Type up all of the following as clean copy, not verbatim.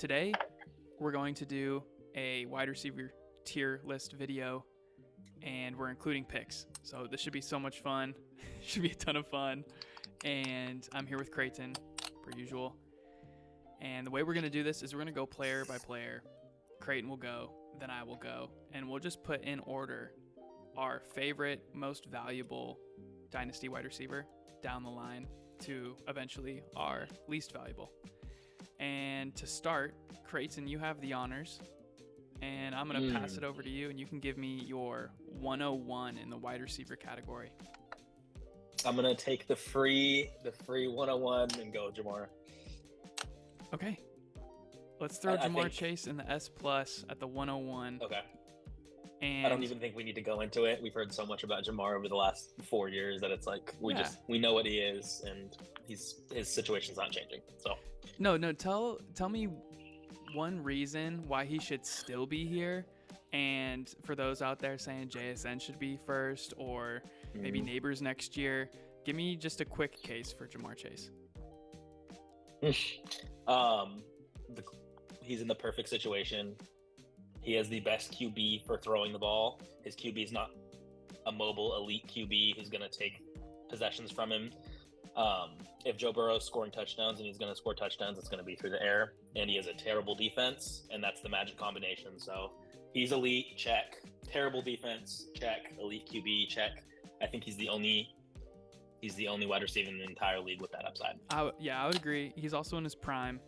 today we're going to do a wide receiver tier list video, and we're including picks. So this should be so much fun. Should be a ton of fun. And I'm here with Creighton, per usual. And the way we're going to do this is we're going to go player by player. Creighton will go, then I will go, and we'll just put in order our favorite, most valuable Dynasty wide receiver down the line to eventually our least valuable. And to start, Creighton, you have the honors, and I'm going to pass it over to you, and you can give me your 101 in the wide receiver category. I'm going to take the free 101 and go Jamar. Okay. Let's throw Jamar Chase in the S plus at the 101. Okay. And I don't even think we need to go into it. We've heard so much about Jamar over the last 4 years that it's like we know what he is, and his situation's not changing. So no, tell me one reason why he should still be here. And for those out there saying JSN should be first or maybe Neighbors next year, give me just a quick case for Jamar Chase. He's in the perfect situation. He has the best QB for throwing the ball. His QB is not a mobile elite QB who's going to take possessions from him. If Joe Burrow's scoring touchdowns and he's going to score touchdowns, it's going to be through the air. And he has a terrible defense, and that's the magic combination. So he's elite, check. Terrible defense, check. Elite QB, check. I think he's the only wide receiver in the entire league with that upside. I would agree. He's also in his prime.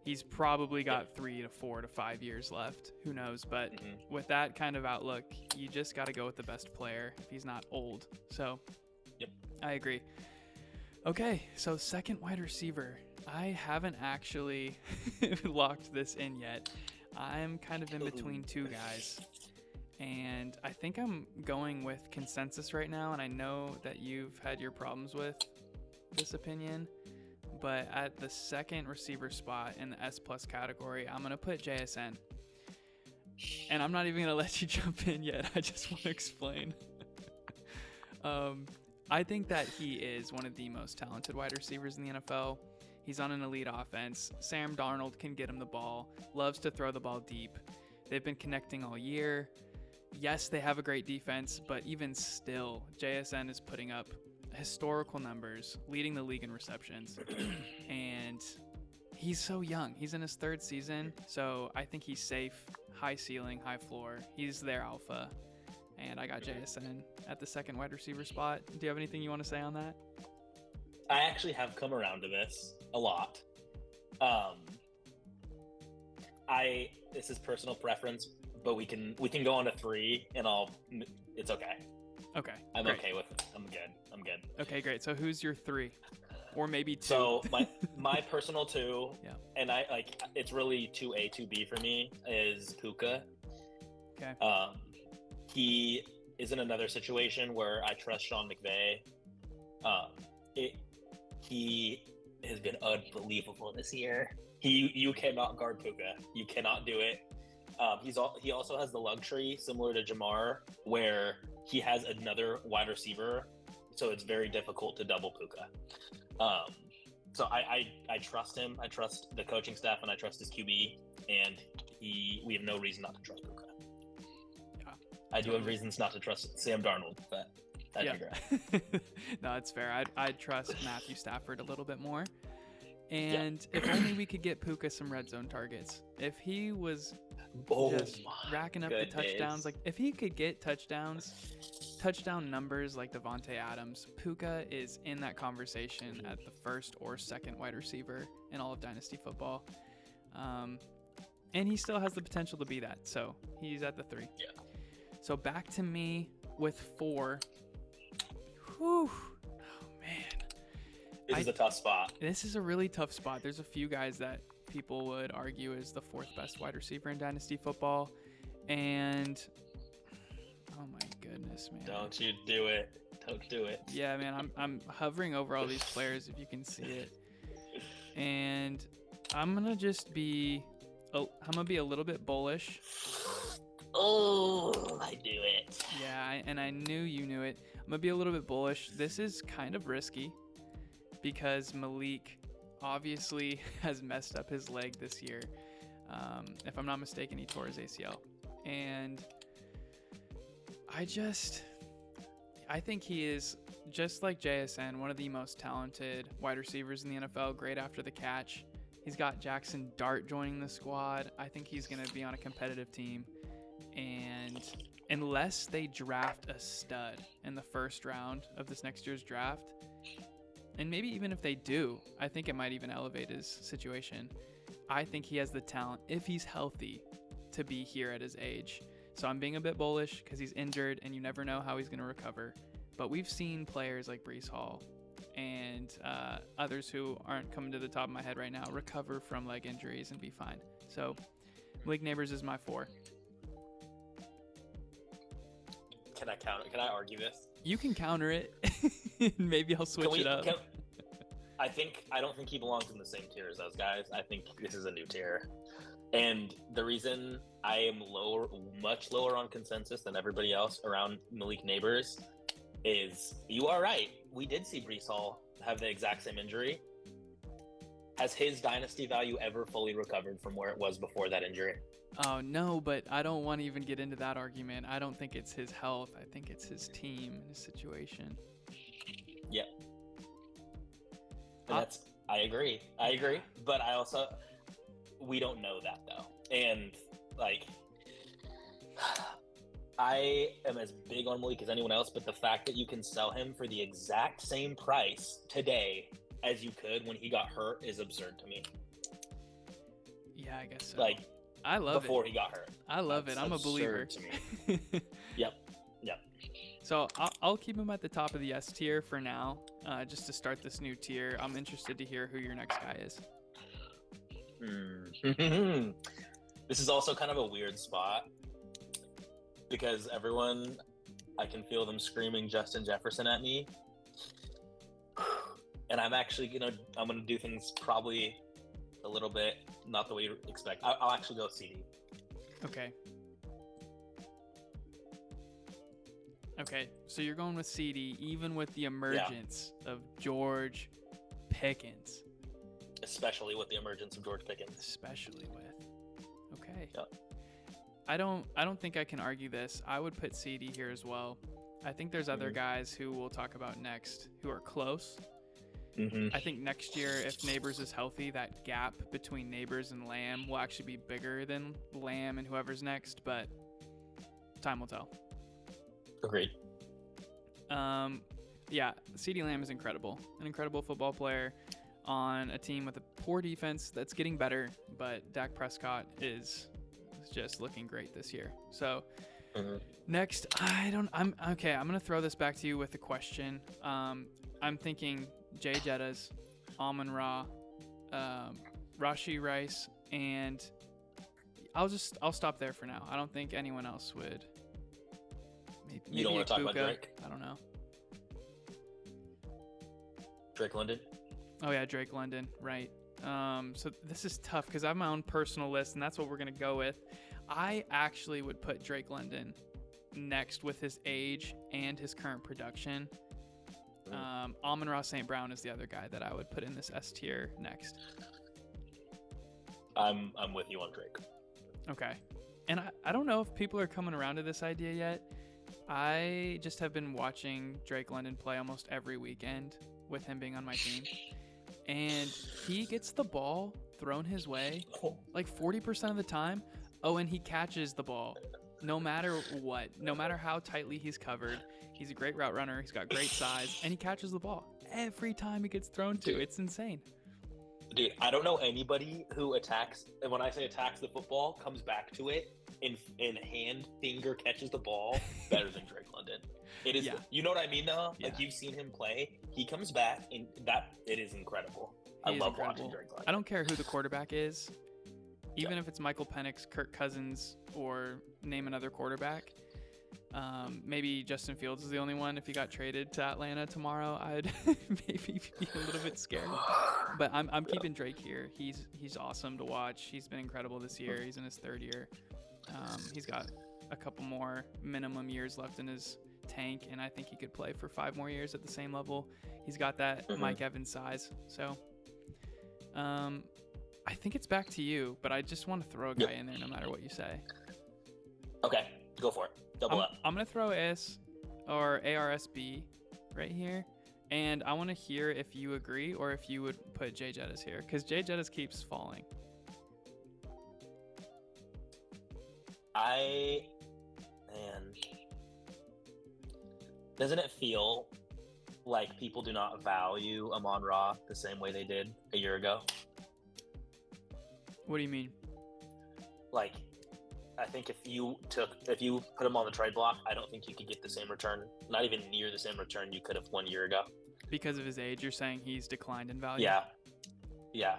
He's probably got 3 to 4 to 5 years left. Who knows? But with that kind of outlook, you just got to go with the best player if he's not old. So I agree. Okay, so second wide receiver. I haven't actually locked this in yet. I'm kind of in between two guys. And I think I'm going with consensus right now, and I know that you've had your problems with this opinion. But at the second receiver spot in the S plus category, I'm going to put JSN. And I'm not even going to let you jump in yet. I just want to explain. I think that he is one of the most talented wide receivers in the NFL. He's on an elite offense. Sam Darnold can get him the ball, loves to throw the ball deep. They've been connecting all year. Yes, they have a great defense, but even still, JSN is putting up historical numbers, leading the league in receptions, and he's so young. He's in his third season, so I think he's safe, high ceiling, high floor. He's their alpha, and I got JSN at the second wide receiver spot. Do you have anything you want to say on that? I actually have come around to this a lot. This is personal preference, but we can go on to 3, and it's okay. Okay. I'm great. okay with it. I'm good. Okay, great. So who's your 3? Or maybe 2? So my personal 2, yeah. And it's really 2A, 2B for me, is Puka. Okay. He is in another situation where I trust Sean McVay. He has been unbelievable this year. You cannot guard Puka. You cannot do it. He also has the luxury, similar to Jamar, where he has another wide receiver, so it's very difficult to double Puka. So I trust him. I trust the coaching staff, and I trust his QB. And we have no reason not to trust Puka. Yeah, I do have reasons not to trust Sam Darnold, but I digress. No, it's fair. I'd trust Matthew Stafford a little bit more. And if only we could get Puka some red zone targets. If he was just racking up the touchdowns, like if he could get touchdown numbers like Devontae Adams, Puka is in that conversation at the first or second wide receiver in all of Dynasty football. And he still has the potential to be that. So he's at the 3. Yeah. So back to me with 4. Whew. Oh, man. This is a tough spot. This is a really tough spot. There's a few guys that people would argue is the 4th best wide receiver in Dynasty football. And, oh my goodness, man. Don't you do it. Don't do it. Yeah, man, I'm hovering over all these players if you can see it. And I'm going to be a little bit bullish. Oh, I knew it. Yeah, and I knew you knew it. I'm going to be a little bit bullish. This is kind of risky because Malik obviously has messed up his leg this year. If I'm not mistaken, he tore his ACL. And I think he is, just like JSN, one of the most talented wide receivers in the NFL, great after the catch. He's got Jackson Dart joining the squad. I think he's going to be on a competitive team. And unless they draft a stud in the first round of this next year's draft, and maybe even if they do, I think it might even elevate his situation. I think he has the talent, if he's healthy, to be here at his age. So I'm being a bit bullish because he's injured and you never know how he's going to recover. But we've seen players like Breece Hall and others who aren't coming to the top of my head right now recover from leg injuries and be fine. So Malik Neighbors is my 4. Can I counter? Can I argue this? You can counter it. Maybe I'll switch it up. I don't think he belongs in the same tier as those guys. I think this is a new tier. And the reason I am much lower on consensus than everybody else around Malik Neighbors is, you are right. We did see Breece Hall have the exact same injury. Has his dynasty value ever fully recovered from where it was before that injury? Oh, no, but I don't want to even get into that argument. I don't think it's his health. I think it's his team and his situation. Yep. And I agree. But we don't know that though. And like, I am as big on Malik as anyone else, but the fact that you can sell him for the exact same price today as you could when he got hurt is absurd to me. Yeah, I guess so. Like, I love before it. He got hurt. I love it. I'm a believer. To me. Yep. So I'll keep him at the top of the S tier for now, just to start this new tier. I'm interested to hear who your next guy is. This is also kind of a weird spot because I can feel them screaming Justin Jefferson at me. And I'm actually I'm gonna do things probably a little bit not the way you expect. I'll actually go CD. Okay, so you're going with CD, even with the emergence of George Pickens. Especially with the emergence of George Pickens. Okay. Yep. I don't think I can argue this. I would put CD here as well. I think there's other guys who we'll talk about next who are close. I think next year, if Neighbors is healthy, that gap between Neighbors and Lamb will actually be bigger than Lamb and whoever's next, but time will tell. Agreed. Yeah, CeeDee Lamb is incredible. An incredible football player on a team with a poor defense that's getting better, but Dak Prescott is just looking great this year. So next, I'm going to throw this back to you with a question. I'm thinking Jay Jettas, Amon-Ra, Rashee Rice, and I'll stop there for now. I don't think anyone else would. Maybe you don't want to talk about Drake? I don't know. Drake London? Oh, yeah, Drake London, right. So this is tough because I have my own personal list, and that's what we're going to go with. I actually would put Drake London next with his age and his current production. Amon-Ra St. Brown is the other guy that I would put in this S tier next. I'm with you on Drake. Okay. And I don't know if people are coming around to this idea yet. I just have been watching Drake London play almost every weekend with him being on my team. And he gets the ball thrown his way like 40% of the time. Oh, and he catches the ball no matter what, no matter how tightly he's covered. He's a great route runner. He's got great size, and he catches the ball every time it gets thrown to. It's insane. Dude, I don't know anybody who attacks, and when I say attacks the football, comes back to it in finger catches the ball better than Drake London. It is, you know what I mean though? Yeah. Like, you've seen him play. He comes back, and it is incredible. I love watching Drake London. I don't care who the quarterback is. Even if it's Michael Penix, Kirk Cousins, or name another quarterback. Maybe Justin Fields is the only one. If he got traded to Atlanta tomorrow, I'd maybe be a little bit scared. But I'm keeping Drake here. He's awesome to watch. He's been incredible this year. He's in his third year. He's got a couple more minimum years left in his tank, and I think he could play for 5 more years at the same level. He's got that Mike Evans size. So I think it's back to you, but I just want to throw a guy in there no matter what you say. Okay, go for it. Double up. I'm going to throw ARSB right here. And I want to hear if you agree or if you would put Jay Jettis here, because Jay Jettis keeps falling. Doesn't it feel like people do not value Amon-Ra the same way they did a year ago? What do you mean? Like, I think if you put him on the trade block, I don't think you could get the same return, not even near the same return you could have 1 year ago. Because of his age, you're saying he's declined in value? Yeah.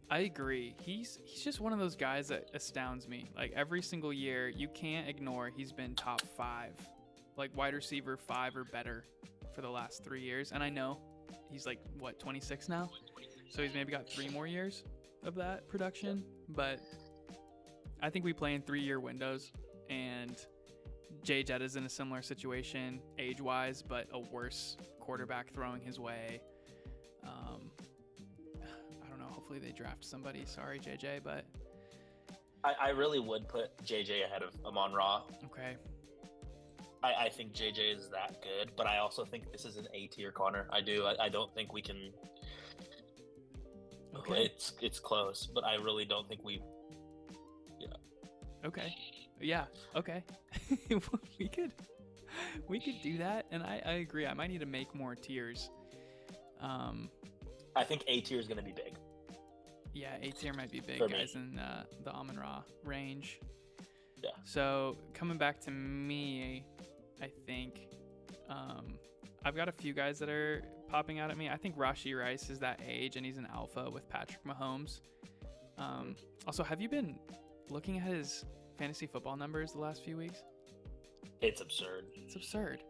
I agree. He's just one of those guys that astounds me. Like, every single year, you can't ignore he's been top 5, like wide receiver 5 or better for the last 3 years. And I know he's like, 26 now? So he's maybe got 3 more years of that production. But I think we play in 3-year windows, and Jay Jett is in a similar situation age-wise, but a worse quarterback throwing his way. I don't know. Hopefully they draft somebody. Sorry, JJ, but I really would put JJ ahead of Amon-Ra. Okay. I think JJ is that good, but I also think this is an A-tier corner. I do. I don't think we can. Okay. It's close, but I really don't think we. Yeah. Okay. Yeah. Okay. we could do that, and I agree. I might need to make more tiers. I think A tier is going to be big. Yeah, A tier might be big, For guys, me. in the Amon-Ra range. Yeah. So coming back to me, I think I've got a few guys that are popping out at me. I think Rashee Rice is that age, and he's an alpha with Patrick Mahomes. Also, have you been looking at his fantasy football numbers the last few weeks? It's absurd. It's absurd.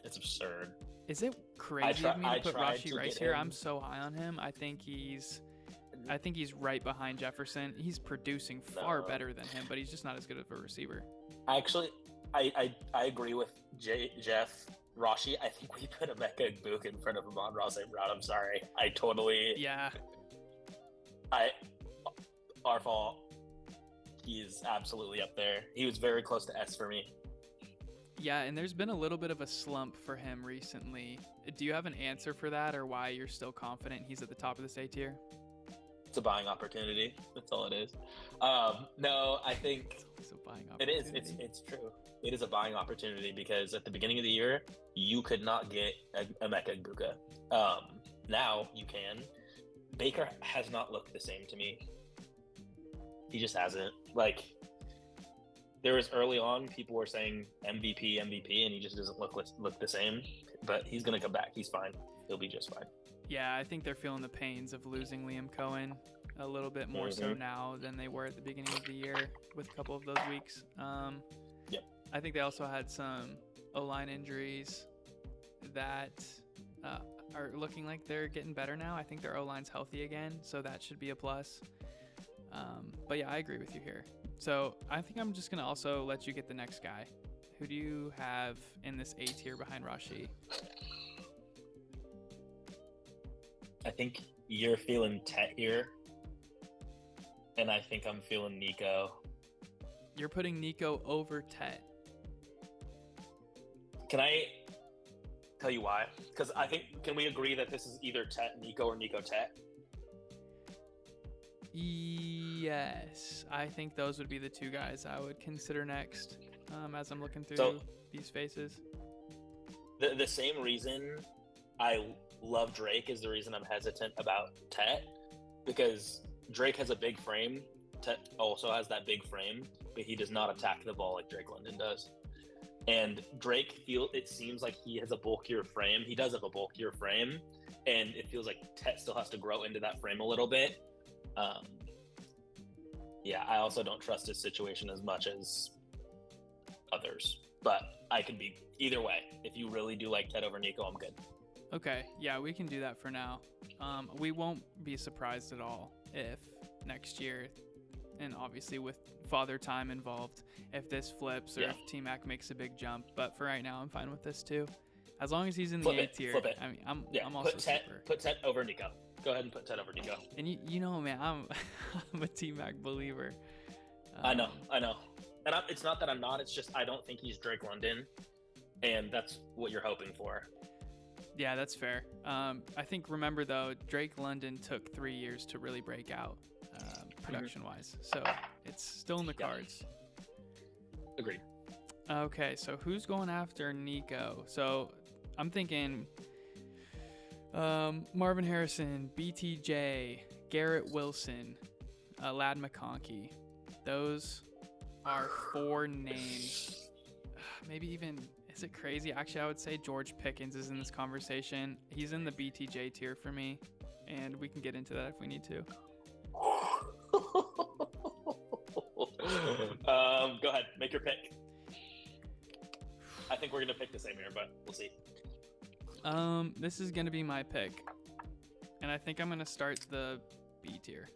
It's absurd. Is it crazy of me to put tried Rashee to Rice get here? him. I'm so high on him. I think he's right behind Jefferson. He's producing far better than him, but he's just not as good of a receiver. Actually, I agree with Jeff. Rashee, I think we put Emeka Egbuka in front of Amon-Ra St. Brown. I'm sorry. Yeah. Our fault. He is absolutely up there. He was very close to S for me. Yeah, and there's been a little bit of a slump for him recently. Do you have an answer for that, or why you're still confident he's at the top of this A tier? It's a buying opportunity. That's all it is. No, I think It's a buying it is. opportunity. It's true. It is a buying opportunity because at the beginning of the year, you could not get Emeka Egbuka. Now you can. Baker has not looked the same to me. He just hasn't. Like, there was early on, people were saying MVP, and he just doesn't look the same. But he's gonna come back. He's fine. He'll be just fine. Yeah, I think they're feeling the pains of losing Liam Cohen a little bit more so now than they were at the beginning of the year with a couple of those weeks. Yep. I think they also had some O-line injuries that are looking like they're getting better now. I think their O-line's healthy again, so that should be a plus. But yeah, I agree with you here. So I think I'm just going to also let you get the next guy. Who do you have in this A tier behind Rashee? I think you're feeling Tet here, and I think I'm feeling Nico. You're putting Nico over Tet. Can I tell you why? Because I think, can we agree that this is either Tet Nico or Nico Tet? Yes, I think those would be the two guys I would consider next as I'm looking through these faces. The same reason I love Drake is the reason I'm hesitant about Tet, because Drake has a big frame. Tet also has that big frame, but he does not attack the ball like Drake London does. And Drake it seems like he has a bulkier frame. He does have a bulkier frame, and it feels like Tet still has to grow into that frame a little bit. Yeah, I also don't trust his situation as much as others, but I could be either way. If you really do like Tet over Nico, I'm good. Okay, yeah, we can do that for now. We won't be surprised at all if next year, and obviously with Father Time involved, if this flips or if T-Mac makes a big jump. But for right now, I'm fine with this too. As long as he's in the A tier. Flip it. I mean, I'm also super. Put Tet over Nico. Go ahead and put Ted over Nico. And you know, man, I'm a T-Mac believer. I know. And it's not that I'm not. It's just I don't think he's Drake London, and that's what you're hoping for. Yeah, that's fair. I think, remember, though, Drake London took 3 years to really break out production-wise. So it's still in the cards. Agreed. Okay, so who's going after Nico? So I'm thinking Marvin Harrison, BTJ, Garrett Wilson, Lad McConkey. Those are 4 names. Maybe even, is it crazy? Actually, I would say George Pickens is in this conversation. He's in the BTJ tier for me, and we can get into that if we need to. Go ahead, make your pick. I think we're gonna pick the same here, but we'll see. This is gonna be my pick, and I think I'm gonna start the B tier.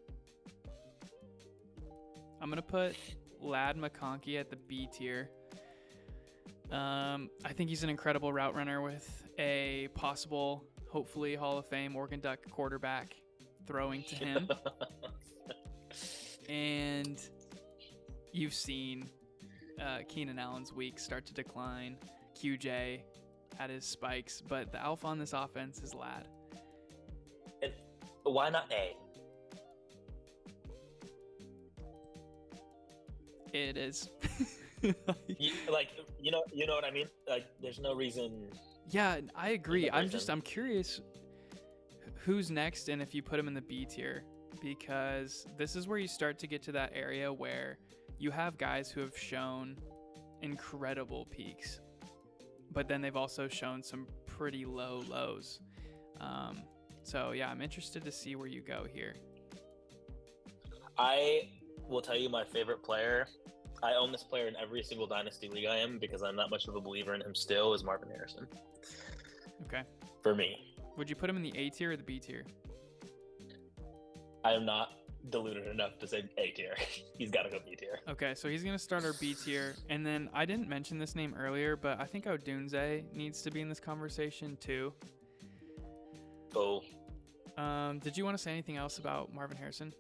I'm gonna put Lad McConkey at the B tier. I think he's an incredible route runner with a possible, hopefully, Hall of Fame Oregon Duck quarterback throwing to him. And you've seen Keenan Allen's week start to decline. QJ had his spikes, but the alpha on this offense is Lad. And why not A? It is. you know what I mean? Like, there's no reason. Yeah, I agree. I'm curious who's next and if you put him in the B tier, because this is where you start to get to that area where you have guys who have shown incredible peaks, but then they've also shown some pretty low lows. So yeah, I'm interested to see where you go here. I will tell you my favorite player. I own this player in every single Dynasty league I am because I'm not much of a believer in him still, is Marvin Harrison. Okay. For me. Would you put him in the A tier or the B tier? I am not deluded enough to say A tier. He's got to go B tier. Okay, so he's going to start our B tier. And then I didn't mention this name earlier, but I think Odunze needs to be in this conversation too. Oh. Did you want to say anything else about Marvin Harrison?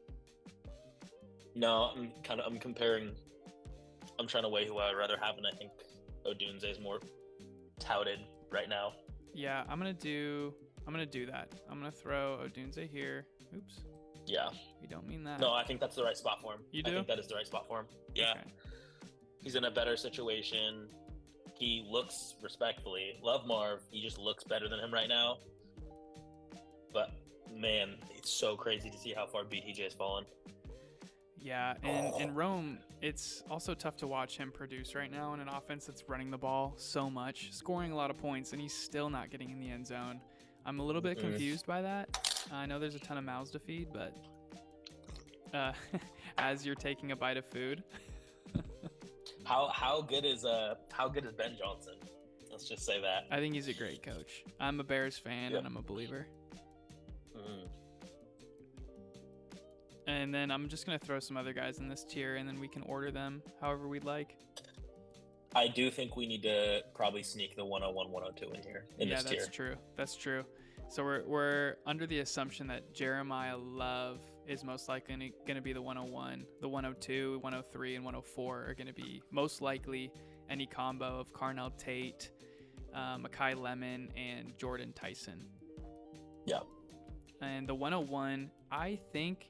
No, I'm comparing. I'm trying to weigh who I'd rather have, and I think Odunze is more touted right now. Yeah, I'm gonna do that. I'm gonna throw Odunze here. Oops. Yeah. We don't mean that. No, I think that's the right spot for him. You do? I think that is the right spot for him. Yeah. Okay. He's in a better situation. He looks, respectfully, love Marv. He just looks better than him right now. But man, it's so crazy to see how far BTJ has fallen. Yeah, and in Rome, it's also tough to watch him produce right now in an offense that's running the ball so much, scoring a lot of points, and he's still not getting in the end zone. I'm a little bit confused by that. I know there's a ton of mouths to feed, but as you're taking a bite of food. How good is Ben Johnson? Let's just say that. I think he's a great coach. I'm a Bears fan, and I'm a believer. And then I'm just going to throw some other guys in this tier, and then we can order them however we'd like. I do think we need to probably sneak the 101, 102 in here in this tier. Yeah, that's true. So we're under the assumption that Jeremiah Love is most likely going to be the 101. The 102, 103, and 104 are going to be most likely any combo of Carnell Tate, Mekhi Lemon, and Jordan Tyson. Yeah. And the 101, I think...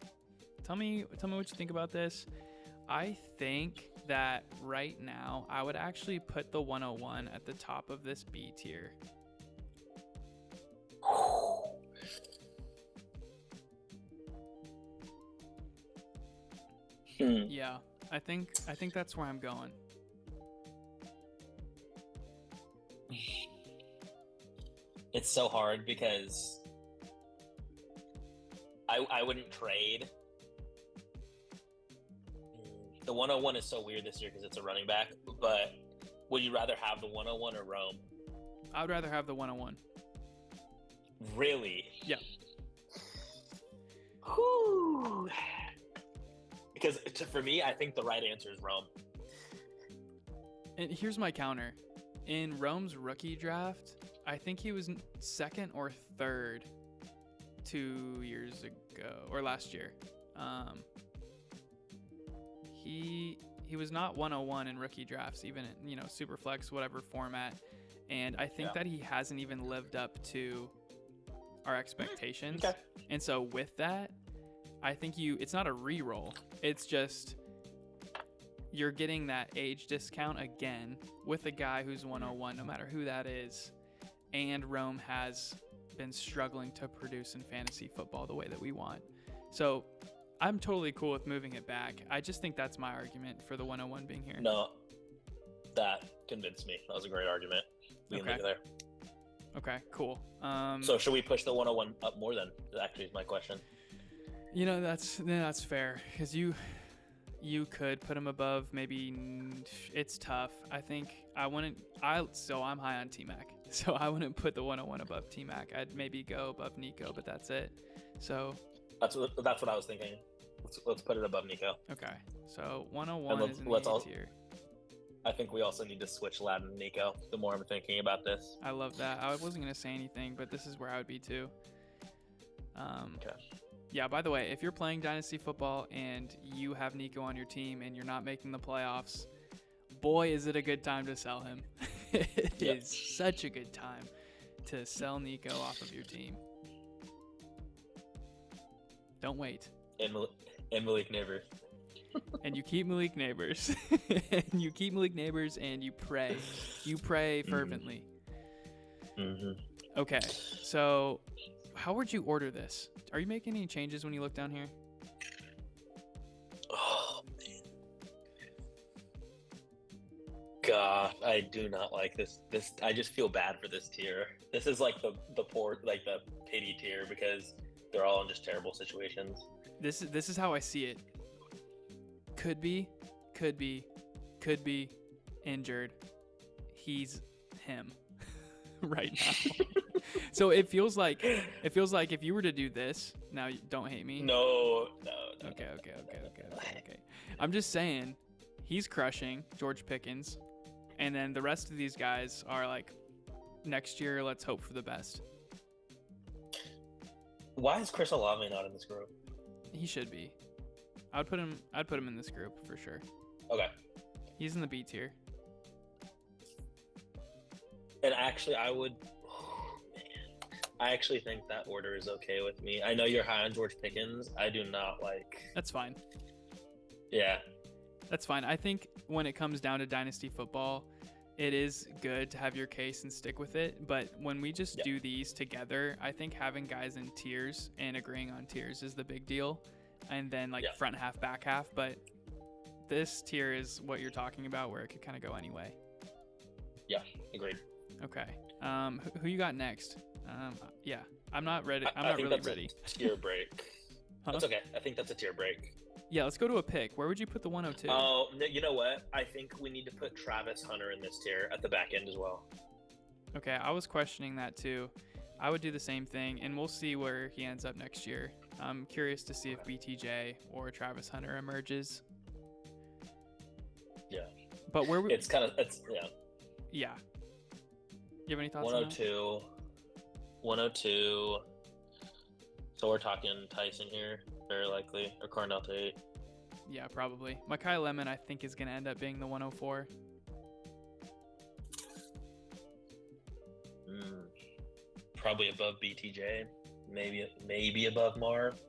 Tell me what you think about this. I think that right now I would actually put the 101 at the top of this B tier. Yeah, I think that's where I'm going. It's so hard because I wouldn't trade. The 101 is so weird this year because it's a running back, but would you rather have the 101 or Rome? I would rather have the 101. Really? Yeah. Whew. Because for me, I think the right answer is Rome. And here's my counter. In Rome's rookie draft, I think he was second or third 2 years ago or last year. He was not 101 in rookie drafts, even in, super flex, whatever format. And I think that he hasn't even lived up to our expectations. Okay. And so with that, I think it's not a re-roll. It's just you're getting that age discount again with a guy who's 101, no matter who that is. And Rome has been struggling to produce in fantasy football the way that we want. So I'm totally cool with moving it back. I just think that's my argument for the 101 being here. No, that convinced me. That was a great argument. We can leave it there. Okay, cool. So should we push the 101 up more then? That actually is my question. That's fair, because you could put him above. Maybe it's tough. I think so I'm high on T-Mac. So I wouldn't put the 101 above T-Mac. I'd maybe go above Nico, but that's it. So that's what I was thinking. Let's put it above Nico. Okay. So 101 is in the A tier. I think we also need to switch Latin and Nico. The more I'm thinking about this. I love that. I wasn't gonna say anything, but this is where I would be too. Okay. Yeah, by the way, if you're playing Dynasty football and you have Nico on your team and you're not making the playoffs, boy, is it a good time to sell him. It is such a good time to sell Nico off of your team. Don't wait. And Malik Neighbors. And you keep Malik Neighbors. And you keep Malik Neighbors and you pray. You pray fervently. Mm-hmm. Okay, so how would you order this? Are you making any changes when you look down here? Oh, man. God, I do not like this. I just feel bad for this tier. This is like the poor, like the pity tier, because they're all in just terrible situations. This is how I see it. Could be injured. He's him right now. So it feels like if you were to do this, now don't hate me. No. Okay. I'm just saying, he's crushing George Pickens, and then the rest of these guys are like, next year, let's hope for the best. Why is Chris Olave not in this group? He should be. I'd put him in this group for sure. Okay. He's in the B tier. And actually, I actually think that order is okay with me. I know you're high on George Pickens. I do not like. That's fine. Yeah. That's fine. I think when it comes down to Dynasty football, it is good to have your case and stick with it. But when we just do these together, I think having guys in tiers and agreeing on tiers is the big deal. And then front half, back half. But this tier is what you're talking about, where it could kind of go anyway. Yeah, agreed. Okay. Who you got next? Yeah, I'm not ready. I'm not really ready. Tier break. Huh? That's okay. I think that's a tier break. Yeah, let's go to a pick. Where would you put the 102? Oh, you know what? I think we need to put Travis Hunter in this tier at the back end as well. Okay, I was questioning that too. I would do the same thing, and we'll see where he ends up next year. I'm curious to see if BTJ or Travis Hunter emerges. Yeah. But where we... It's yeah. Yeah. You have any thoughts on that? 102. So we're talking Tyson here, very likely, or Cornell Tate. Yeah, probably. Mekhi Lemon, I think, is going to end up being the 104. Probably above BTJ, maybe above Marv.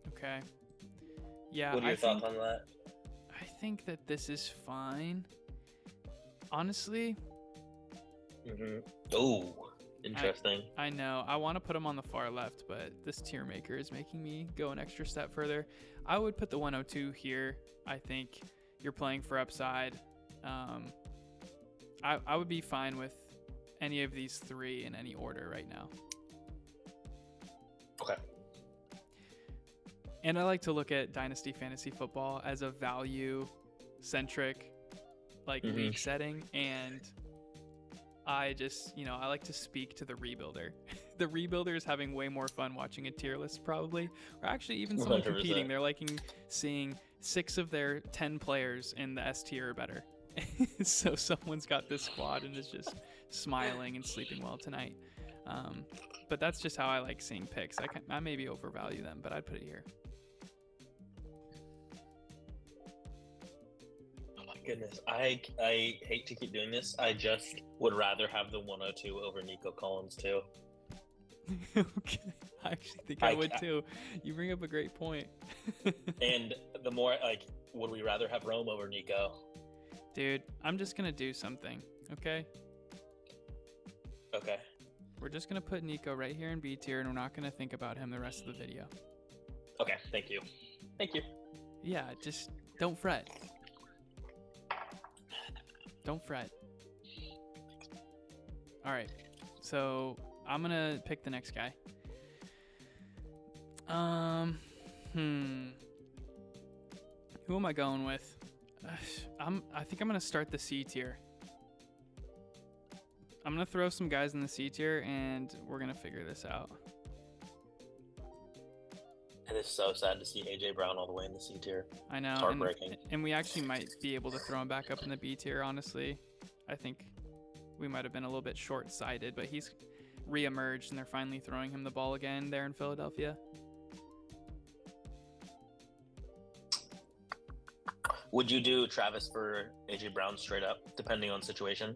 Okay. Yeah. What are your thoughts on that? I think that this is fine. Honestly. Oh, interesting. I know. I want to put him on the far left, but this tier maker is making me go an extra step further. I would put the 102 here. I think you're playing for upside. I would be fine with any of these three in any order right now. Okay. And I like to look at Dynasty Fantasy Football as a value-centric league setting, and I just, I like to speak to the rebuilder. The rebuilder is having way more fun watching a tier list probably, or actually even someone 100%. Competing. They're liking seeing 6 of their 10 players in the S tier or better. So someone's got this squad and is just smiling and sleeping well tonight. But that's just how I like seeing picks. I maybe overvalue them, but I'd put it here. Oh my goodness, I hate to keep doing this. I just would rather have the 102 over Nico Collins too. Okay, I actually think I would too. You bring up a great point. And the more would we rather have Rome over Nico? Dude, I'm just gonna do something. Okay. Okay. We're just going to put Nico right here in B tier, and we're not going to think about him the rest of the video. Okay, thank you. Thank you. Yeah, just don't fret. Don't fret. All right, so I'm going to pick the next guy. Who am I going with? I think I'm going to start the C tier. I'm going to throw some guys in the C tier, and we're going to figure this out. It is so sad to see AJ Brown all the way in the C tier. I know. It's heartbreaking. And we actually might be able to throw him back up in the B tier, honestly. I think we might have been a little bit short-sighted, but he's re-emerged, and they're finally throwing him the ball again there in Philadelphia. Would you do Travis for AJ Brown straight up, depending on situation?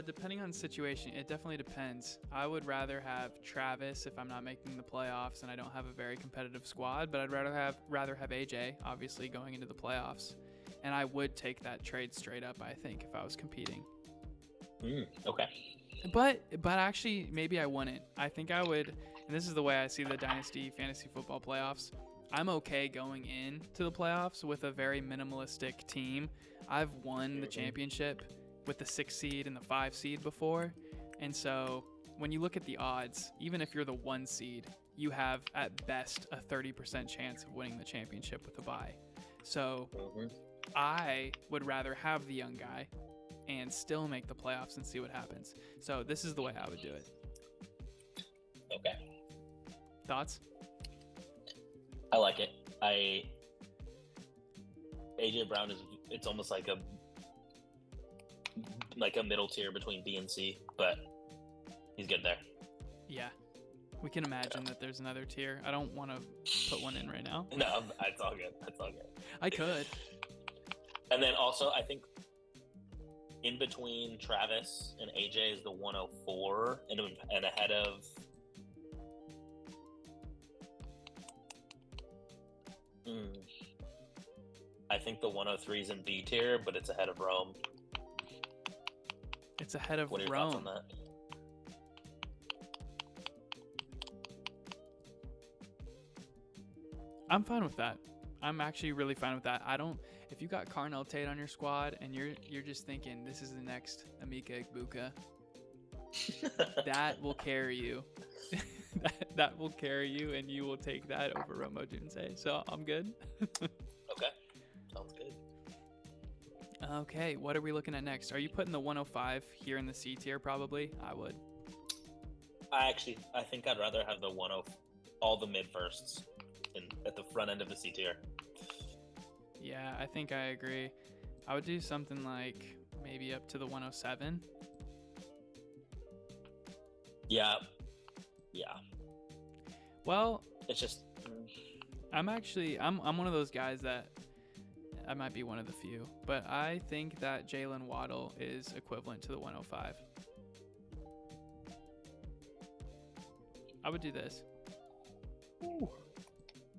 Depending on situation, it definitely depends. I would rather have Travis if I'm not making the playoffs and I don't have a very competitive squad, but I'd rather have AJ, obviously, going into the playoffs. And I would take that trade straight up, I think, if I was competing. Okay. But actually, maybe I wouldn't. I think I would, and this is the way I see the Dynasty Fantasy Football playoffs. I'm okay going into the playoffs with a very minimalistic team. I've won the championship with the 6 seed and the 5 seed before. And so when you look at the odds, even if you're the 1 seed, you have at best a 30% chance of winning the championship with a bye. So I would rather have the young guy and still make the playoffs and see what happens. So this is the way I would do it. Okay. Thoughts? I like it. AJ Brown it's almost like a middle tier between B and C, but he's good there. Yeah. We can imagine that there's another tier. I don't want to put one in right now. No, it's all good. That's all good. I could. And then also, I think in between Travis and AJ is the 104 and ahead of I think the 103 is in B tier, but it's ahead of Rome. It's ahead of What are your Rome. thoughts on that? I'm fine with that. I'm actually really fine with that. If you got Carnell Tate on your squad and you're just thinking this is the next Emeka Egbuka, that will carry you. that will carry you, and you will take that over Rome Odunze. So I'm good. Okay, sounds good. Okay, what are we looking at next? Are you putting the 105 here in the C tier? Probably. I would. I think I'd rather have the 10 all the mid firsts at the front end of the C tier. Yeah, I think I agree. I would do something like maybe up to the 107. Yeah. Well, it's just I'm one of those guys that I might be one of the few, but I think that Jalen Waddle is equivalent to the 105. I would do this. Ooh.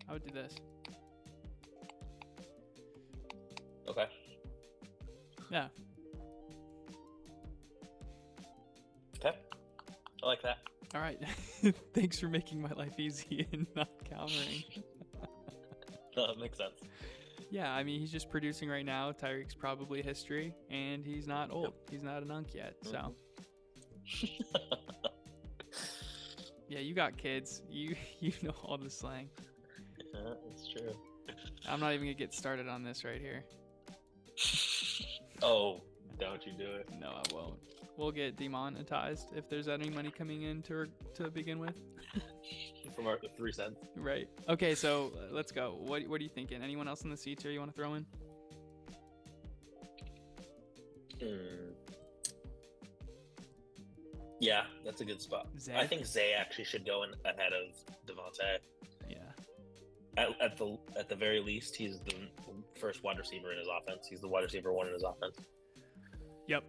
I would do this. Okay. Yeah. Okay. I like that. All right. Thanks for making my life easy and not countering. No, that makes sense. Yeah, I mean, he's just producing right now. Tyreek's probably history, and he's not old. He's not an unk yet, so. Yeah, you got kids. You know all the slang. Yeah, that's true. I'm not even going to get started on this right here. Oh, don't you do it. No, I won't. We'll get demonetized if there's any money coming in to begin with. From our 3 cents. Right. Okay, so let's go. What are you thinking? Anyone else in the C tier you want to throw in? Yeah, that's a good spot. Zay? I think Zay actually should go in ahead of Devontae. Yeah. At the very least, he's the first wide receiver in his offense. He's the wide receiver one in his offense. Yep.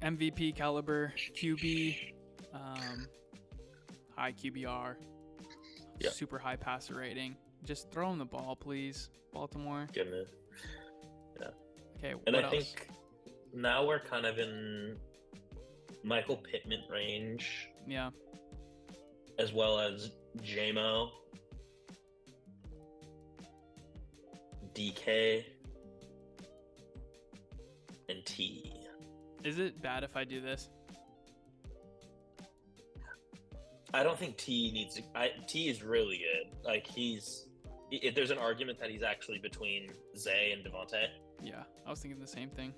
MVP caliber, QB, high QBR, Yep. super high passer rating. Just throw him the ball, please, Baltimore. Goodness. Yeah. Okay, And what I else? think now we're kind of in Michael Pittman range, Yeah. as well as JMO, DK, and T. Is it bad if I do this? I don't think T needs to. T is really good. Like there's an argument that he's actually between Zay and Devontae Yeah, I was thinking the same thing.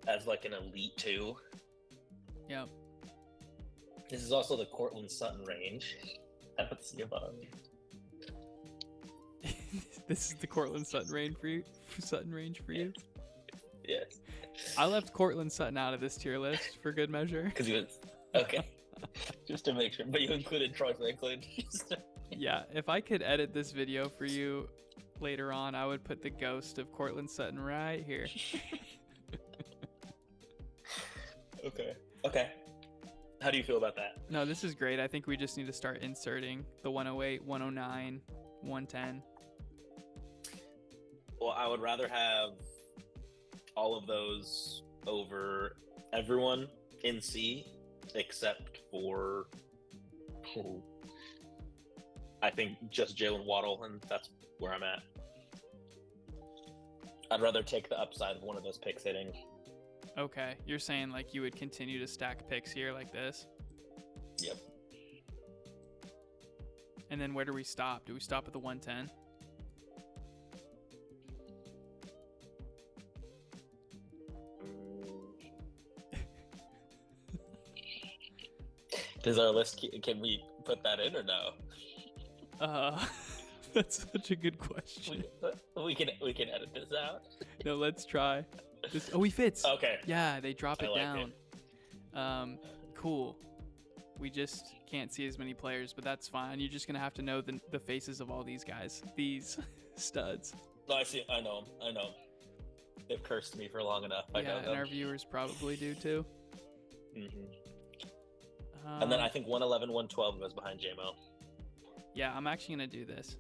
as like an elite 2. Yep. This is also the Cortland Sutton range. I don't see him on. This is the Cortland Sutton range for you. Yes. I left Cortland Sutton out of this tier list for good measure. Because he was okay. Just to make sure, but you included Troy Franklin. Yeah, if I could edit this video for you later on, I would put the ghost of Cortland Sutton right here. Okay. How do you feel about that? No, this is great. I think we just need to start inserting the 108, 109, 110. Well, I would rather have all of those over everyone in C, except for I think just Jalen Waddle, and that's where I'm at. I'd rather take the upside of one of those picks hitting. Okay, you're saying like you would continue to stack picks here like this? Yep. And then where do we stop? Do we stop at the 110? Does our list, can we put that in or no? That's such a good question. We can edit this out. No, let's try. Oh, he fits. Okay. Yeah, they drop it I like down. Cool. We just can't see as many players, but that's fine. You're just gonna have to know the faces of all these guys, these studs. No, I see. I know 'em. They've cursed me for long enough. I know And them. our viewers probably do too. And then I think 111, 112 goes behind JMO. Yeah, I'm actually gonna do this,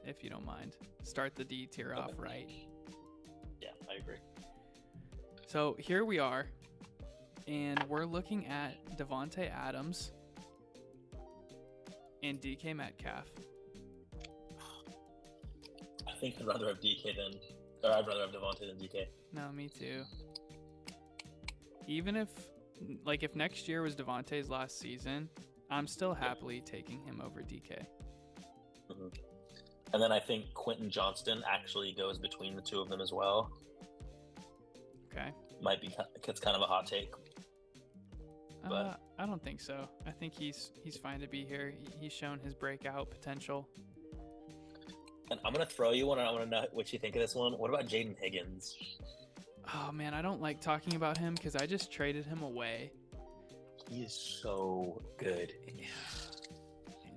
if you don't mind. Start the D tier off right. Yeah, I agree. So here we are, and we're looking at Devontae Adams and DK Metcalf. I think I'd rather have I'd rather have Devontae than DK. No, me too. Even if next year was Devontae's last season, I'm still happily taking him over DK. Mm-hmm. And then I think Quentin Johnston actually goes between the two of them as well. Okay. It's kind of a hot take. But I don't think so. I think he's fine to be here. He's shown his breakout potential. And I'm gonna throw you one. And I want to know what you think of this one. What about Jaden Higgins? Oh man, I don't like talking about him because I just traded him away. He is so good.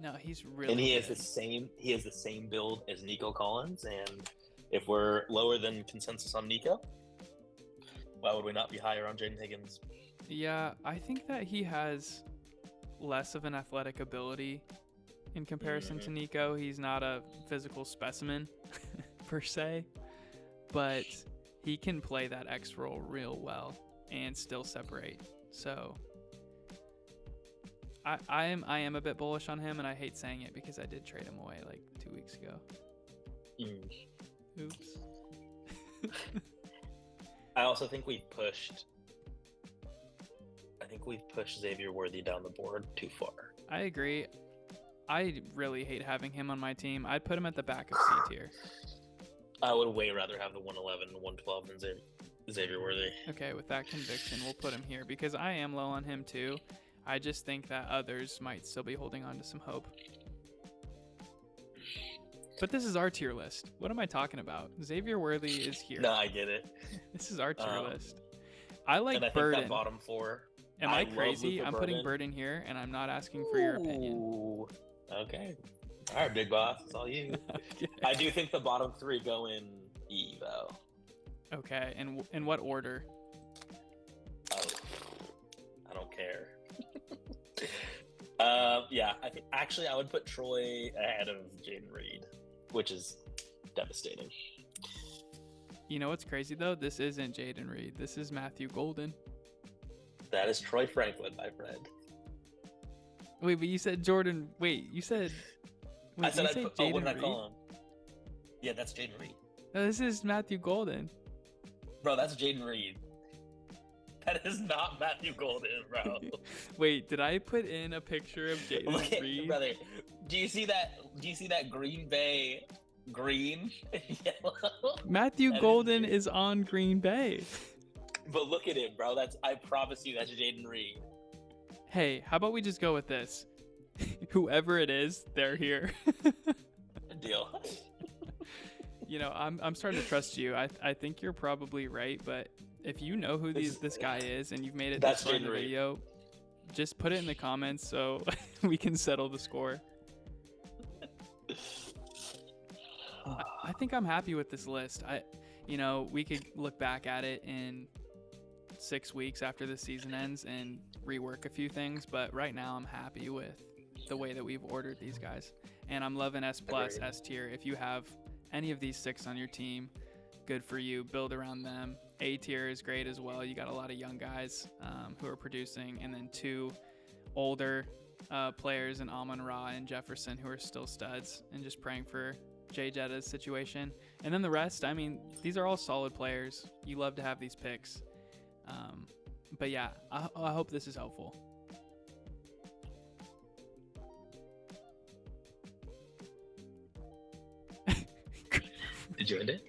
No, he's really. And he good. has the same build as Nico Collins. And if we're lower than consensus on Nico, why would we not be higher on Jaden Higgins? Yeah, I think that he has less of an athletic ability in comparison to Nico. He's not a physical specimen per se, but he can play that X role real well and still separate. So I am a bit bullish on him, and I hate saying it because I did trade him away like 2 weeks ago. Oops. I also think we've pushed Xavier Worthy down the board too far. I agree. I really hate having him on my team. I'd put him at the back of C tier. I would way rather have the 111 and 112 than Xavier Worthy. Okay, with that conviction, we'll put him here because I am low on him too. I just think that others might still be holding on to some hope. But this is our tier list. What am I talking about? Xavier Worthy is here. No, I get it. This is our tier list. I like and I Burden. think that bottom four. Am I crazy? I'm putting Bird in here, and I'm not asking for your opinion. Ooh, okay. All right, big boss. It's all you. Okay. I do think the bottom 3 go in E, though. Okay, and in what order? Oh, I don't care. Yeah, I think actually I would put Troy ahead of Jaden Reed, which is devastating. You know what's crazy though? This isn't Jaden Reed. This is Matthew Golden. That is Troy Franklin, my friend. Wait, but you said Jordan. Wait, you said. Wait, I said you what did I call him? Yeah, that's Jaden Reed. No, this is Matthew Golden. Bro, that's Jaden Reed. That is not Matthew Golden, bro. Wait, did I put in a picture of Jaden Reed? Brother, do you see that Green Bay green? Yellow? Matthew Golden is on Green Bay. But look at him, bro. I promise you, that's Jaden Reed. Hey, how about we just go with this? Whoever it is, they're here. Deal. You know, I'm starting to trust you. I think you're probably right, but if you know who this guy is and you've made it this far in the video, just put it in the comments so we can settle the score. I think I'm happy with this list. We could look back at it in 6 weeks after the season ends and rework a few things, but right now I'm happy with the way that we've ordered these guys. And I'm loving S+, S tier. If you have any of these 6 on your team, good for you. Build around them. A tier is great as well. You got a lot of young guys who are producing, and then 2 older players in Amon-Ra and Jefferson who are still studs, and just praying for Jay Jetta's situation. And then the rest, I mean, these are all solid players. You love to have these picks. But yeah, I hope this is helpful. Did you end it?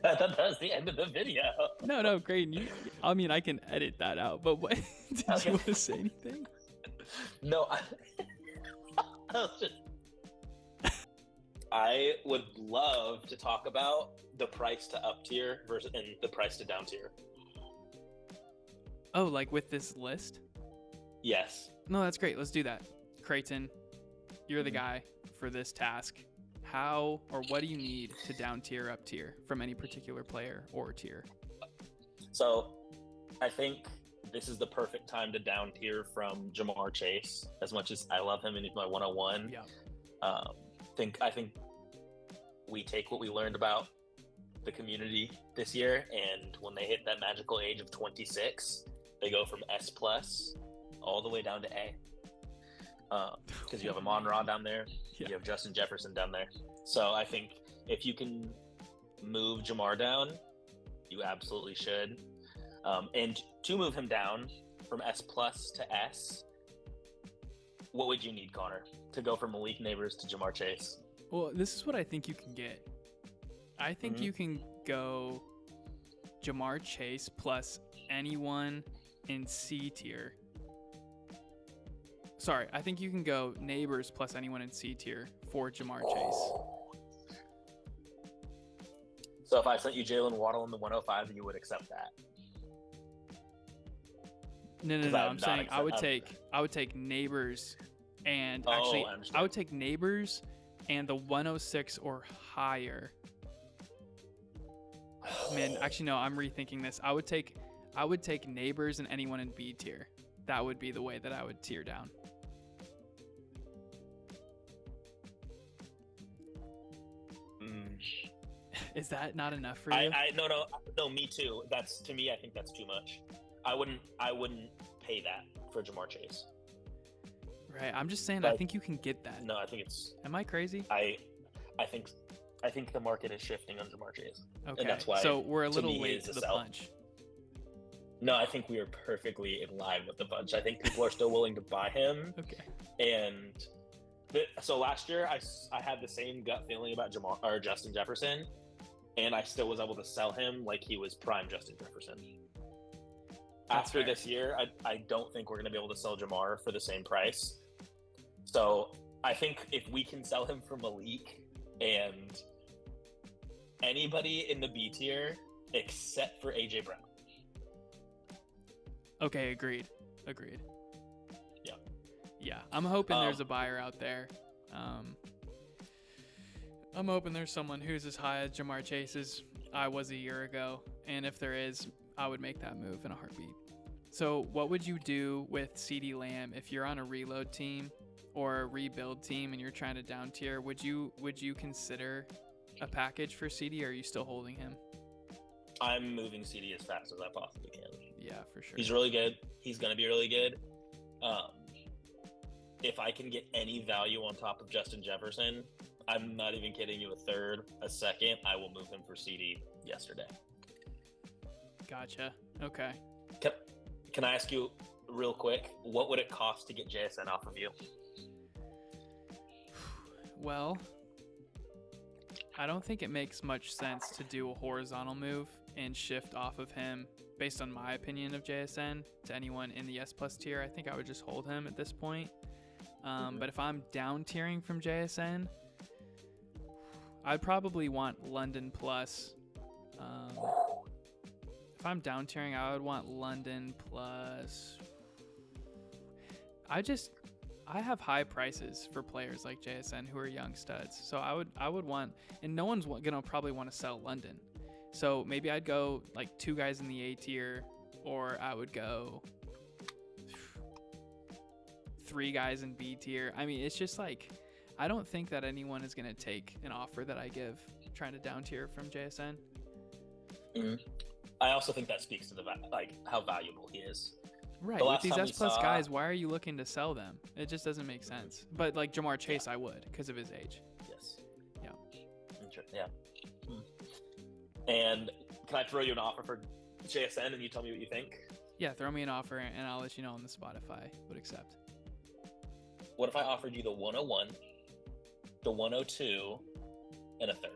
I thought that was the end of the video. No, Creighton. I can edit that out, but what? Did you want to say anything? No, I would love to talk about the price to up tier versus and the price to down tier. Oh, like with this list? Yes. No, that's great. Let's do that. Creighton, you're the guy for this task. How or what do you need to down tier, up tier from any particular player or tier? So I think this is the perfect time to down tier from Jamar Chase. As much as I love him and he's my 101. Yeah. I think we take what we learned about the community this year, and when they hit that magical age of 26, they go from S+ all the way down to A. Because you have Amon-Ra down there, you have Justin Jefferson down there. So I think if you can move Jamar down, you absolutely should. And to move him down from S+ to S, what would you need, Connor, to go from Malik Neighbors to Jamar Chase? Well, this is what I think you can get. I think you can go Jamar Chase plus anyone in C tier. Sorry, I think you can go Neighbors plus anyone in C tier for Jamar Chase. So if I sent you Jalen Waddle in the 105, you would accept that? No. I'm saying I would take Neighbors and I would take Neighbors and the 106 or higher. Man, actually no, I'm rethinking this. I would take Neighbors and anyone in B tier. That would be the way that I would tier down. Is that not enough for you? No, me too. To me, I think that's too much. I wouldn't pay that for Jamar Chase. Right. I'm just saying, I think you can get that. No, I think it's. Am I crazy? I think the market is shifting on Jamar Chase. Okay. And that's why. So we're a little late to the punch. No, I think we are perfectly in line with the bunch. I think people are still willing to buy him. Okay. And so last year, I had the same gut feeling about Justin Jefferson, and I still was able to sell him like he was prime Justin Jefferson. After this year, I don't think we're going to be able to sell Jamar for the same price. So I think if we can sell him for Malik and anybody in the B tier except for AJ Brown. Okay, agreed. Agreed. Yeah. Yeah, I'm hoping there's a buyer out there. I'm hoping there's someone who's as high as Jamar Chase as I was a year ago. And if there is, I would make that move in a heartbeat. So what would you do with CeeDee Lamb if you're on a reload team or a rebuild team and you're trying to down tier? Would you consider a package for CeeDee, or are you still holding him? I'm moving CeeDee as fast as I possibly can. Yeah, for sure. He's really good. He's going to be really good. If I can get any value on top of Justin Jefferson, I'm not even kidding you, a third, a second, I will move him for CeeDee yesterday. Gotcha. Okay. Can I ask you real quick, what would it cost to get JSN off of you? Well, I don't think it makes much sense to do a horizontal move and shift off of him based on my opinion of JSN to anyone in the S plus tier. I think I would just hold him at this point. But if I'm down tiering from JSN, I'd probably want London plus. If I'm down tiering, I would want London plus. I have high prices for players like JSN who are young studs. So I would want, and no one's gonna probably want to sell London. So maybe I'd go like 2 guys in the A tier, or I would go 3 guys in B tier. I mean, it's just like, I don't think that anyone is gonna take an offer that I give trying to down tier from JSN. Mm-hmm. I also think that speaks to how valuable he is. Right, with these S plus guys, why are you looking to sell them? It just doesn't make sense. But like Jamar Chase, I would, because of his age. Yes. Yeah. Yeah. And can I throw you an offer for JSN and you tell me what you think? Yeah, throw me an offer and I'll let you know on the spot if I would accept. What if I offered you the 101, the 102, and a third?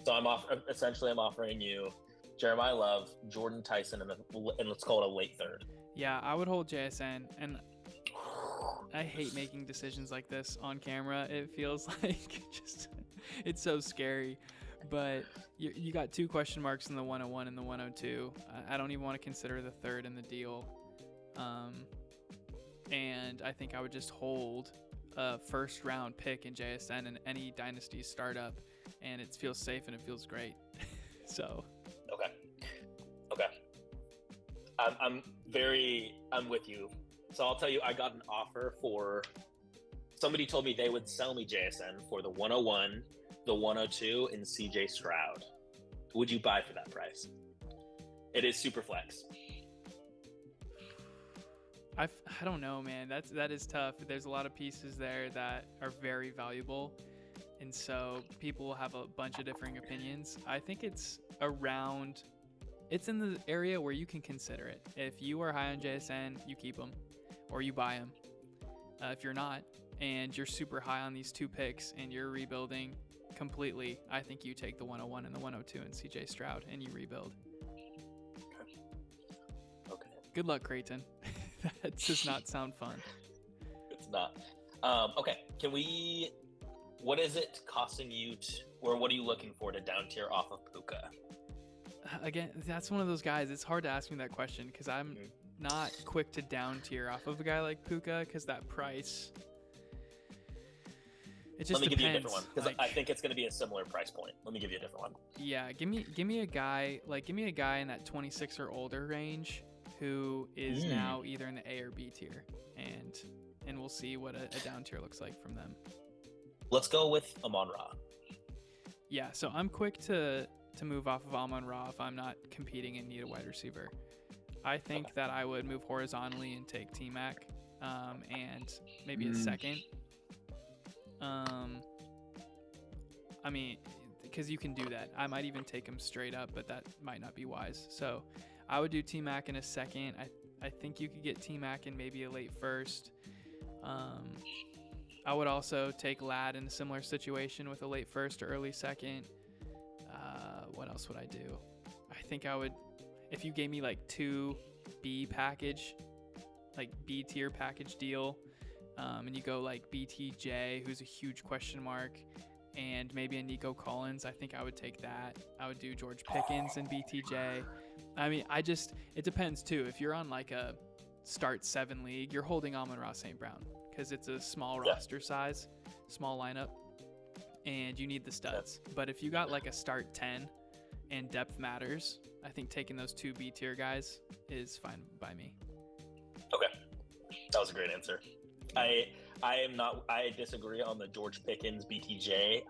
So I'm offering you Jeremiah Love, Jordan Tyson, and let's call it a late third. Yeah, I would hold JSN, and I hate making decisions like this on camera. It feels like it's so scary. But you got 2 question marks in the 101 and the 102. I don't even want to consider the third in the deal. And I think I would just hold a first round pick in JSN in any Dynasty startup, and it feels safe and it feels great. So. Okay. I'm with you. So I'll tell you, I got an offer for, somebody told me they would sell me JSN for the 101, the 102, and CJ Stroud. Would you buy for that price? It is super flex. I don't know, man. That is tough. There's a lot of pieces there that are very valuable, and so people will have a bunch of differing opinions. I think it's in the area where you can consider it. If you are high on JSN, you keep him or you buy him. If you're not and you're super high on these 2 picks and you're rebuilding completely, I think you take the 101 and the 102 and CJ Stroud and you rebuild. Okay. Good luck, Creighton. That does not sound fun. It's not. Okay. What is it costing you or what are you looking for to down tier off of Puka? Again, that's one of those guys. It's hard to ask me that question because I'm not quick to down tier off of a guy like Puka because that price. It just Let me depends. give you a different one because I think it's going to be a similar price point. Let me give you a different one. Yeah, give me a guy in that 26 or older range who is now either in the A or B tier, and we'll see what a down tier looks like from them. Let's go with Amon-Ra. Yeah, so I'm quick to move off of Amon-Ra if I'm not competing and need a wide receiver. I think that I would move horizontally and take T-Mac and maybe a second. I mean, because you can do that. I might even take him straight up, but that might not be wise. So I would do T-Mac in a second. I think you could get T-Mac in maybe a late first. I would also take Ladd in a similar situation with a late first or early second. What else would I do? I think I would, if you gave me like 2 B package, like B tier package deal, and you go like BTJ, who's a huge question mark, and maybe a Nico Collins. I think I would take that. I would do George Pickens and BTJ. I mean, it depends too. If you're on like a start 7 league, you're holding Amon-Ra St. Brown because it's a small roster size, small lineup, and you need the studs. But if you got like a start 10 and depth matters, I think taking those 2 B tier guys is fine by me. Okay, that was a great answer. I disagree on the George Pickens BTJ.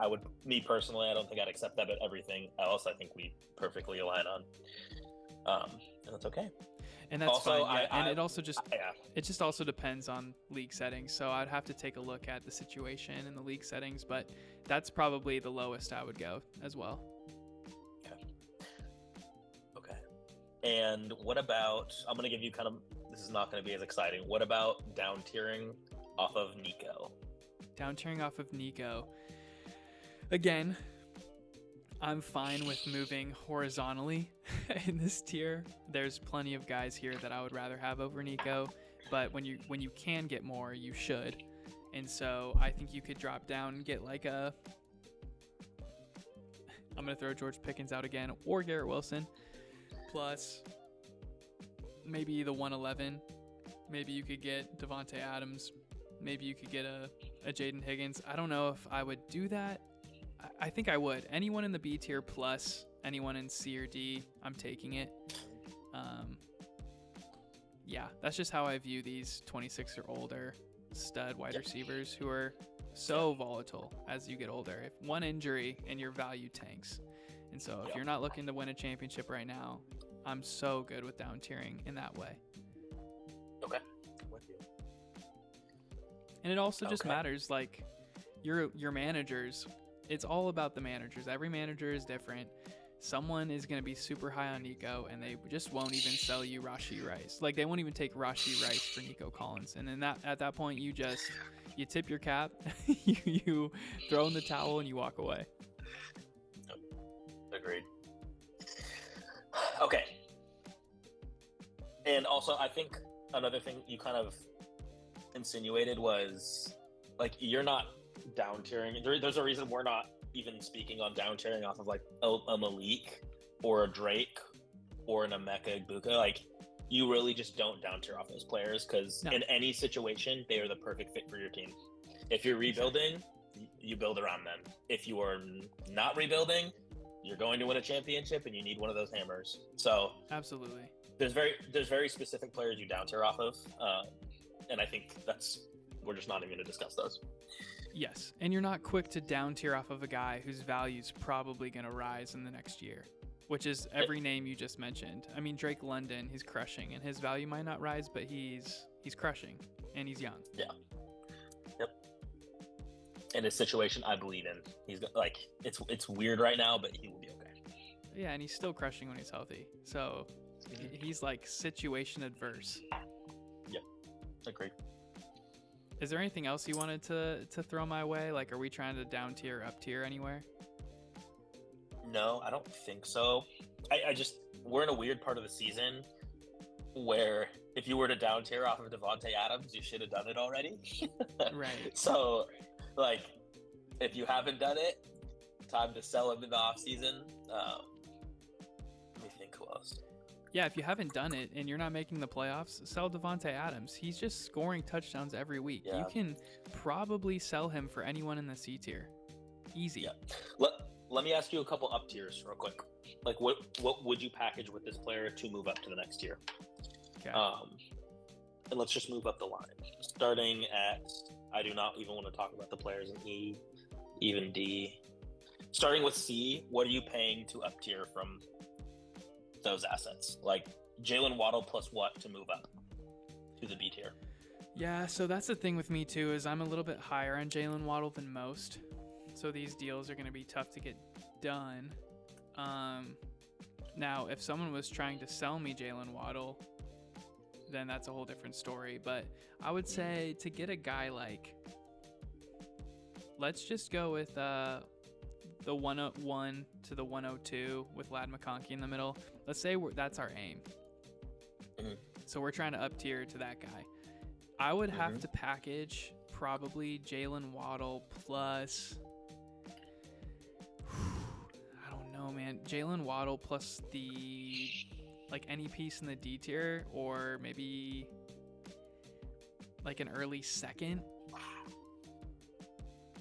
Me personally, I don't think I'd accept that, but everything else I think we perfectly align on. And that's okay. And that's also, fine. And it also it just also depends on league settings. So I'd have to take a look at the situation and the league settings, but that's probably the lowest I would go as well. Okay. And what about, I'm going to give you this is not going to be as exciting. What about down tiering off of Nico? Down tiering off of Nico. Again, I'm fine with moving horizontally in this tier. There's plenty of guys here that I would rather have over Nico, but when you can get more, you should. And so I think you could drop down and get like I'm going to throw George Pickens out again, or Garrett Wilson, plus maybe the 111. Maybe you could get Devontae Adams. Maybe you could get a Jaden Higgins. I don't know if I would do that. I think I would. Anyone in the B tier plus anyone in C or D, I'm taking it. Yeah, that's just how I view these 26 or older stud wide receivers who are so volatile as you get older. If one injury and your value tanks. And so if you're not looking to win a championship right now, I'm so good with down tiering in that way. Okay. I'm with you. And it also just matters, like your managers. It's all about the managers. Every manager is different. Someone is going to be super high on Nico, and they just won't even sell you Rashee Rice. Like, they won't even take Rashee Rice for Nico Collins. And then at that point, you tip your cap, you throw in the towel, and you walk away. Agreed. Okay. And also, I think another thing you kind of insinuated was, like, you're not down tiering. There's a reason we're not even speaking on down tiering off of like a Malik or a Drake or an Emeka Egbuka. Like, you really just don't down tier off those players because in any situation they are the perfect fit for your team. If you're rebuilding, you build around them. If you are not rebuilding, you're going to win a championship and you need one of those hammers. So absolutely, there's very specific players you down tier off of, and I think we're just not even going to discuss those. Yes, and you're not quick to down tier off of a guy whose value's probably going to rise in the next year, which is every name you just mentioned. I mean, Drake London, he's crushing, and his value might not rise, but he's crushing, and he's young. Yeah. Yep. And his situation, I believe in. He's like, it's weird right now, but he will be okay. Yeah, and he's still crushing when he's healthy. So he's like situation adverse. Yep. Agreed. Is there anything else you wanted to throw my way? Like, are we trying to down tier, up tier anywhere? No, I don't think so. We're in a weird part of the season where if you were to down tier off of Devontae Adams, you should have done it already. Right. So, like, if you haven't done it, time to sell him in the offseason. Let me think who else. Yeah, if you haven't done it and you're not making the playoffs, sell Devontae Adams. He's just scoring touchdowns every week. Yeah. You can probably sell him for anyone in the C tier. Easy. Yeah. Let me ask you a couple up tiers real quick. Like, what would you package with this player to move up to the next tier? Okay. And let's just move up the line. Starting at, I do not even want to talk about the players in E, even D. Starting with C, what are you paying to up tier from those assets? Like Jalen Waddle plus what to move up to the B tier? Yeah, so that's the thing with me too, is I'm a little bit higher on Jalen Waddle than most. So these deals are going to be tough to get done. Now, if someone was trying to sell me Jalen Waddle, then that's a whole different story. But I would say to get a guy like, let's just go with the 101 to the 102 with Ladd McConkey in the middle. Let's say that's our aim. Mm-hmm. So we're trying to up tier to that guy. I would have to package probably Jalen Waddle plus Oh man, Jalen Waddle plus the like any piece in the D tier, or maybe like an early second.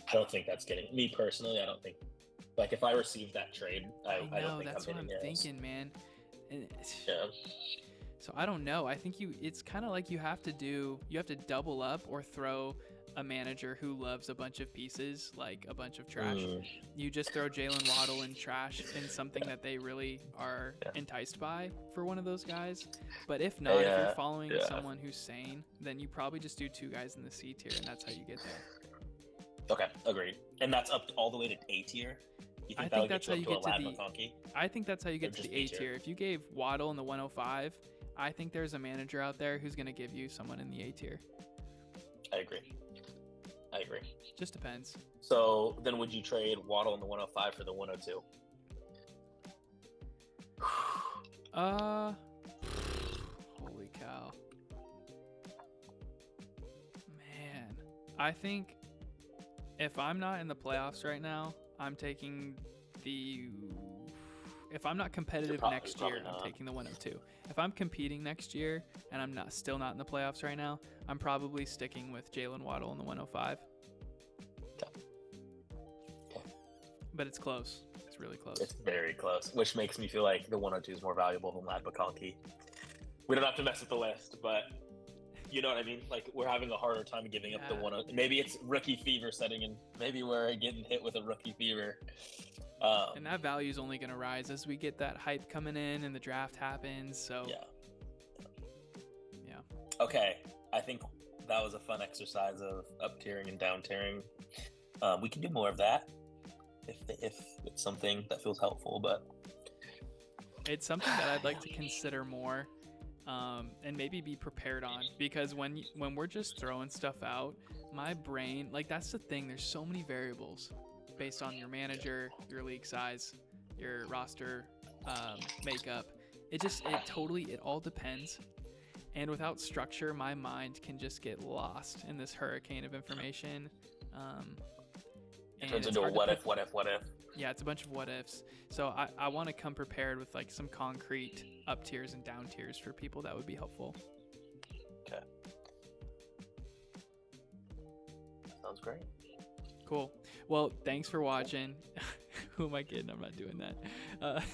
I don't think that's getting me personally. I don't think, like, if I received that trade, I I know don't think that's I'm what I'm hitting yes. thinking, man. And Yeah. so I don't know. I think it's kind of like you have to double up or throw a manager who loves a bunch of pieces, like a bunch of trash. You just throw Jalen Waddle in trash in something that they really are enticed by for one of those guys. But if not, if you're following someone who's sane, then you probably just do 2 guys in the C tier, and that's how you get there. Okay, agreed. And that's up all the way to A tier? You think I think that's how you get to the McConkey? I think that's how you get to the A tier. If you gave Waddle in the 105, I think there's a manager out there who's going to give you someone in the A tier. I agree. Just depends. So then would you trade Waddle in the 105 for the 102? Holy cow. Man, I think if I'm not in the playoffs right now, I'm taking if I'm not competitive next year, I'm taking the 102. If I'm competing next year and I'm still not in the playoffs right now, I'm probably sticking with Jalen Waddle in the 105. Okay. But it's close. It's really close. It's very close, which makes me feel like the 102 is more valuable than Lad McConkey. We don't have to mess with the list, but you know what I mean? Like, we're having a harder time giving up the 102. Maybe it's rookie fever setting in. Maybe we're getting hit with a rookie fever. And that value is only going to rise as we get that hype coming in and the draft happens. So yeah. Okay. I think that was a fun exercise of up tiering and down tiering. We can do more of that if it's something that feels helpful, but it's something that I'd like to consider more, and maybe be prepared on, because when we're just throwing stuff out, my brain, like, that's the thing. There's so many variables based on your manager, your league size, your roster makeup. It all depends. And without structure, my mind can just get lost in this hurricane of information. It turns into a what if. Yeah, it's a bunch of what ifs. So I want to come prepared with like some concrete up tiers and down tiers for people. That would be helpful. Okay. Sounds great. Cool. Well, thanks for watching. Who am I kidding? I'm not doing that.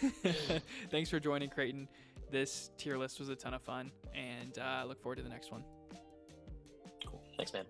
Thanks for joining, Creighton. This tier list was a ton of fun, and I look forward to the next one. Cool. Thanks, man.